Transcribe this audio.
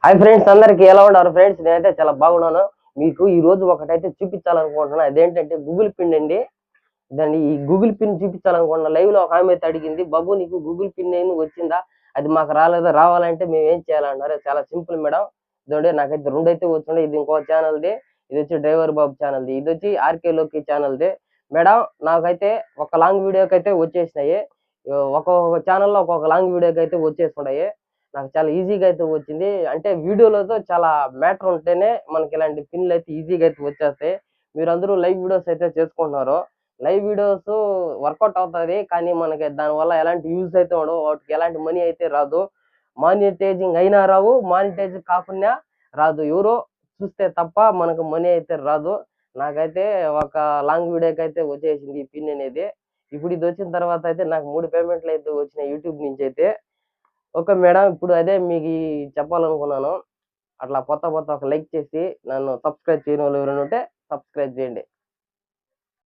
Hi friends, అందరికి ఎలా ఉన్నారు ఫ్రెండ్స్? నేనైతే చాలా బాగున్నాను. మీకు ఈ రోజు ఒకటైతే చూపించాలనుకుంటున్నాను. అదేంటంటే గూగుల్ పిన్ అండి. దాన్ని ఈ గూగుల్ పిన్ చూపించాలనుకుంటున్నా. లైవ్ లో ఒక ఆమె అయితే అడిగింది, బాబు నీకు గూగుల్ పిన్ ఏమి వచ్చిందా, అది మాకు రాలేదా, రావాలంటే మేము ఏం చేయాలన్నారు. చాలా సింపుల్ మేడం. ఇదండి నాకైతే రెండు అయితే వచ్చిండే. ఇది ఇంకో ఛానల్ది, ఇది వచ్చి డ్రైవర్ బాబు ఛానల్ది, ఇది వచ్చి ఆర్కే లోకి ఛానల్ది. మేడం నాకైతే ఒక లాంగ్ వీడియోకి అయితే వచ్చేసినాయి. ఒక్కొక్క ఛానల్లో ఒక్కొక్క లాంగ్ వీడియోకి అయితే వచ్చేస్తున్నాయి. నాకు చాలా ఈజీగా అయితే వచ్చింది. అంటే వీడియోలతో చాలా మ్యాటర్ ఉంటేనే మనకి ఇలాంటి పిన్లు అయితే ఈజీగా అయితే వచ్చేస్తాయి. మీరందరూ లైవ్ వీడియోస్ అయితే చేసుకుంటున్నారు. లైవ్ వీడియోస్ వర్కౌట్ అవుతుంది, కానీ మనకి దానివల్ల ఎలాంటి యూజ్ అయితే ఉండవు. వాటికి ఎలాంటి మనీ అయితే రాదు. మానిటైజింగ్ అయినా రావు, మానిటైజ్ కాకుండా రాదు. ఎవరో చూస్తే తప్ప మనకు మనీ అయితే రాదు. నాకైతే ఒక లాంగ్ వీడియోకి అయితే వచ్చేసింది ఈ పిన్ అనేది. ఇప్పుడు ఇది వచ్చిన తర్వాత అయితే నాకు 3 పేమెంట్లు అయితే వచ్చినాయి యూట్యూబ్ నుంచి అయితే. ఓకే మేడం, ఇప్పుడు అదే మీకు చెప్పాలనుకున్నాను. అట్లా కొత్త ఒక లైక్ చేసి నన్ను సబ్స్క్రైబ్ చేయని వాళ్ళు ఎవరైనా ఉంటే సబ్స్క్రైబ్ చేయండి.